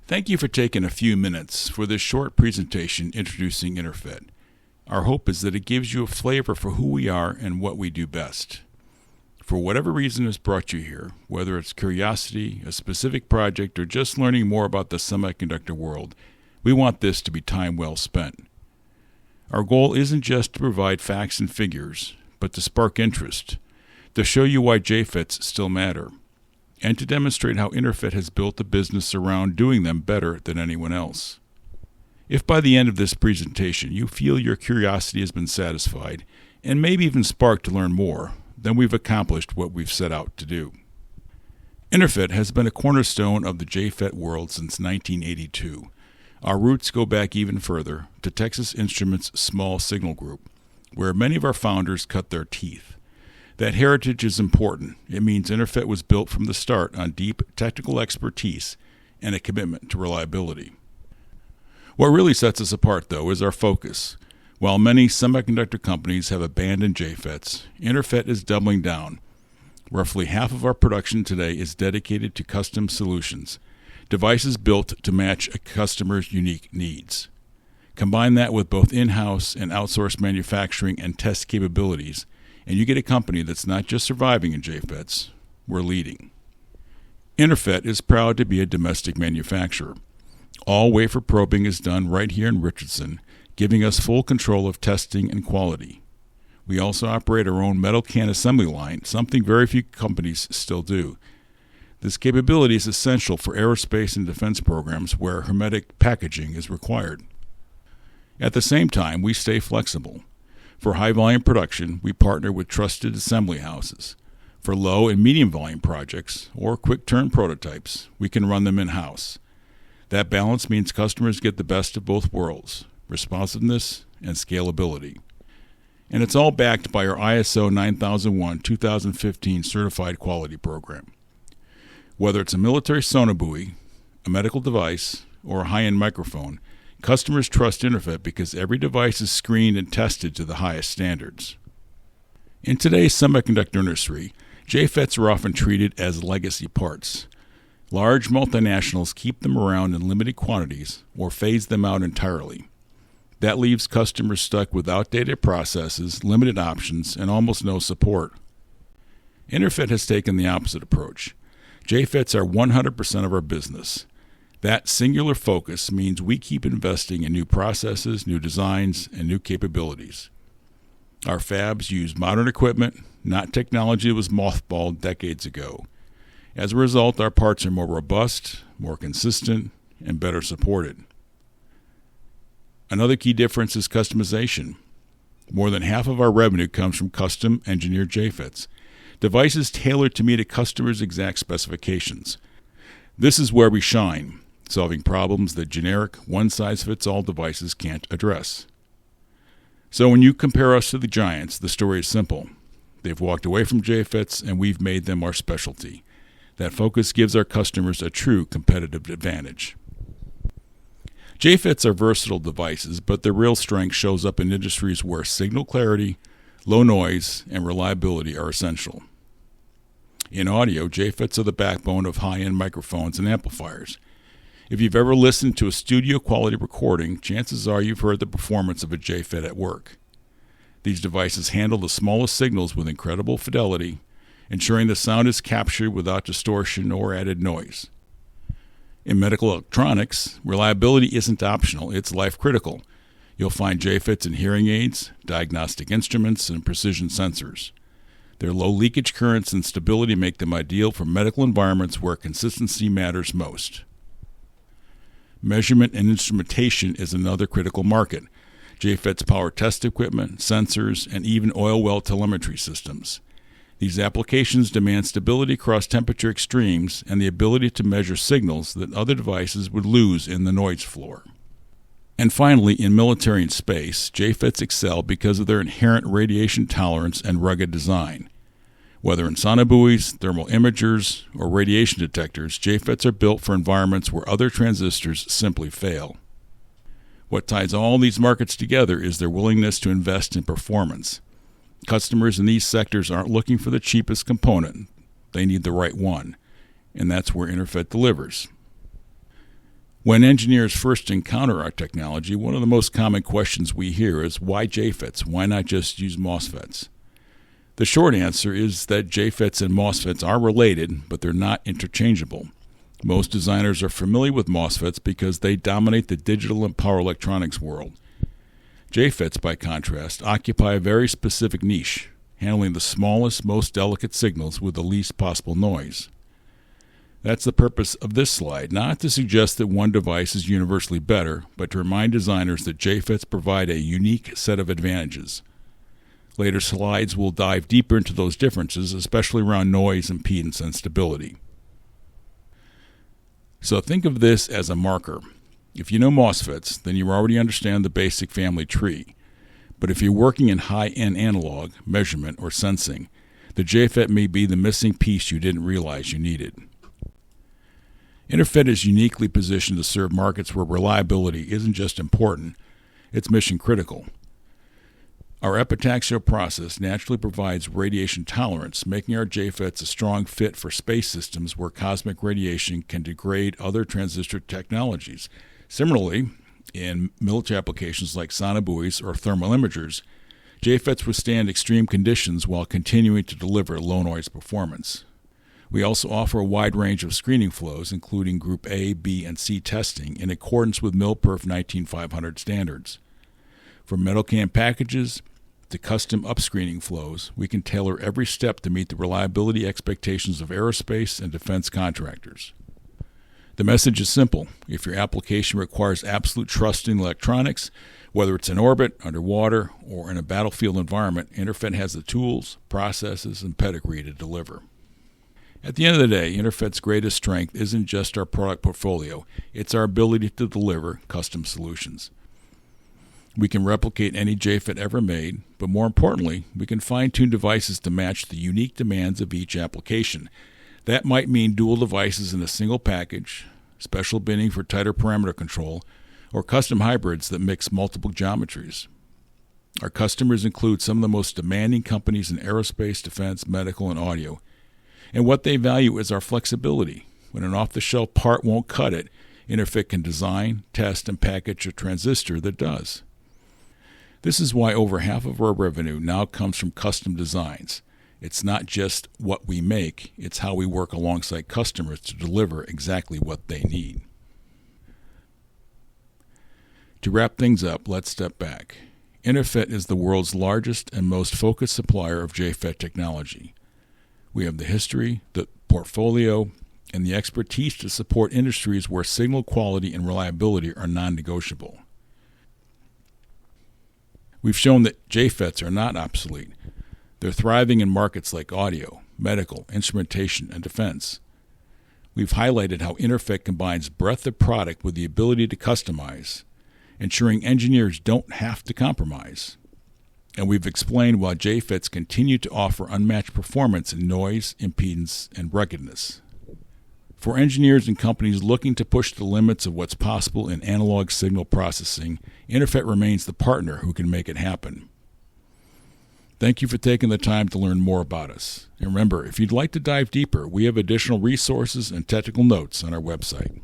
Thank you for taking a few minutes for this short presentation introducing InterFET. Our hope is that it gives you a flavor for who we are and what we do best. For whatever reason has brought you here, whether it's curiosity, a specific project, or just learning more about the semiconductor world, we want this to be time well spent. Our goal isn't just to provide facts and figures, but to spark interest, to show you why JFETs still matter, and to demonstrate how InterFET has built a business around doing them better than anyone else. If by the end of this presentation you feel your curiosity has been satisfied, and maybe even sparked to learn more, then we've accomplished what we've set out to do. InterFET has been a cornerstone of the JFET world since 1982. Our roots go back even further to Texas Instruments' small signal group, where many of our founders cut their teeth. That heritage is important. It means InterFET was built from the start on deep technical expertise and a commitment to reliability. What really sets us apart, though, is our focus. While many semiconductor companies have abandoned JFETs, InterFET is doubling down. Roughly half of our production today is dedicated to custom solutions, devices built to match a customer's unique needs. Combine that with both in-house and outsourced manufacturing and test capabilities, and you get a company that's not just surviving in JFETs, we're leading. InterFET is proud to be a domestic manufacturer. All wafer probing is done right here in Richardson, giving us full control of testing and quality. We also operate our own metal can assembly line, something very few companies still do. This capability is essential for aerospace and defense programs where hermetic packaging is required. At the same time, we stay flexible. For high-volume production, we partner with trusted assembly houses. For low and medium-volume projects, or quick-turn prototypes, we can run them in-house. That balance means customers get the best of both worlds, responsiveness and scalability. And it's all backed by our ISO 9001-2015 certified quality program. Whether it's a military sonobuoy, a medical device, or a high-end microphone, customers trust InterFET because every device is screened and tested to the highest standards. In today's semiconductor industry, JFETs are often treated as legacy parts. Large multinationals keep them around in limited quantities or phase them out entirely. That leaves customers stuck with outdated processes, limited options, and almost no support. InterFET has taken the opposite approach. JFETs are 100% of our business. That singular focus means we keep investing in new processes, new designs, and new capabilities. Our fabs use modern equipment, not technology that was mothballed decades ago. As a result, our parts are more robust, more consistent, and better supported. Another key difference is customization. More than half of our revenue comes from custom engineered JFETs, devices tailored to meet a customer's exact specifications. This is where we shine, solving problems that generic, one-size-fits-all devices can't address. So when you compare us to the giants, the story is simple. They've walked away from JFETs, and we've made them our specialty. That focus gives our customers a true competitive advantage. JFETs are versatile devices, but their real strength shows up in industries where signal clarity, low noise, and reliability are essential. In audio, JFETs are the backbone of high-end microphones and amplifiers. If you've ever listened to a studio-quality recording, chances are you've heard the performance of a JFET at work. These devices handle the smallest signals with incredible fidelity, ensuring the sound is captured without distortion or added noise. In medical electronics, reliability isn't optional, it's life-critical. You'll find JFETs in hearing aids, diagnostic instruments, and precision sensors. Their low leakage currents and stability make them ideal for medical environments where consistency matters most. Measurement and instrumentation is another critical market. JFETs power test equipment, sensors, and even oil well telemetry systems. These applications demand stability across temperature extremes and the ability to measure signals that other devices would lose in the noise floor. And finally, in military and space, JFETs excel because of their inherent radiation tolerance and rugged design. Whether in sonobuoys, thermal imagers, or radiation detectors, JFETs are built for environments where other transistors simply fail. What ties all these markets together is their willingness to invest in performance. Customers in these sectors aren't looking for the cheapest component. They need the right one, and that's where InterFET delivers. When engineers first encounter our technology, one of the most common questions we hear is, why JFETs? Why not just use MOSFETs? The short answer is that JFETs and MOSFETs are related, but they're not interchangeable. Most designers are familiar with MOSFETs because they dominate the digital and power electronics world. JFETs, by contrast, occupy a very specific niche, handling the smallest, most delicate signals with the least possible noise. That's the purpose of this slide, not to suggest that one device is universally better, but to remind designers that JFETs provide a unique set of advantages. Later slides will dive deeper into those differences, especially around noise, impedance, and stability. So think of this as a marker. If you know MOSFETs, then you already understand the basic family tree. But if you're working in high-end analog, measurement, or sensing, the JFET may be the missing piece you didn't realize you needed. InterFET is uniquely positioned to serve markets where reliability isn't just important, it's mission critical. Our epitaxial process naturally provides radiation tolerance, making our JFETs a strong fit for space systems where cosmic radiation can degrade other transistor technologies. Similarly, in military applications like sonobuoys or thermal imagers, JFETs withstand extreme conditions while continuing to deliver low-noise performance. We also offer a wide range of screening flows, including Group A, B, and C testing, in accordance with MilPerf 19500 standards. From metal can packages to custom upscreening flows, we can tailor every step to meet the reliability expectations of aerospace and defense contractors. The message is simple. If your application requires absolute trust in electronics, whether it's in orbit, underwater, or in a battlefield environment, InterFET has the tools, processes, and pedigree to deliver. At the end of the day, InterFET's greatest strength isn't just our product portfolio, it's our ability to deliver custom solutions. We can replicate any JFET ever made, but more importantly, we can fine-tune devices to match the unique demands of each application. That might mean dual devices in a single package, special binning for tighter parameter control, or custom hybrids that mix multiple geometries. Our customers include some of the most demanding companies in aerospace, defense, medical, and audio. And what they value is our flexibility. When an off-the-shelf part won't cut it, InterFET can design, test, and package a transistor that does. This is why over half of our revenue now comes from custom designs. It's not just what we make, it's how we work alongside customers to deliver exactly what they need. To wrap things up, let's step back. InterFET is the world's largest and most focused supplier of JFET technology. We have the history, the portfolio, and the expertise to support industries where signal quality and reliability are non-negotiable. We've shown that JFETs are not obsolete. They're thriving in markets like audio, medical, instrumentation, and defense. We've highlighted how InterFET combines breadth of product with the ability to customize, ensuring engineers don't have to compromise. And we've explained why JFETs continue to offer unmatched performance in noise, impedance, and ruggedness. For engineers and companies looking to push the limits of what's possible in analog signal processing, InterFET remains the partner who can make it happen. Thank you for taking the time to learn more about us. And remember, if you'd like to dive deeper, we have additional resources and technical notes on our website.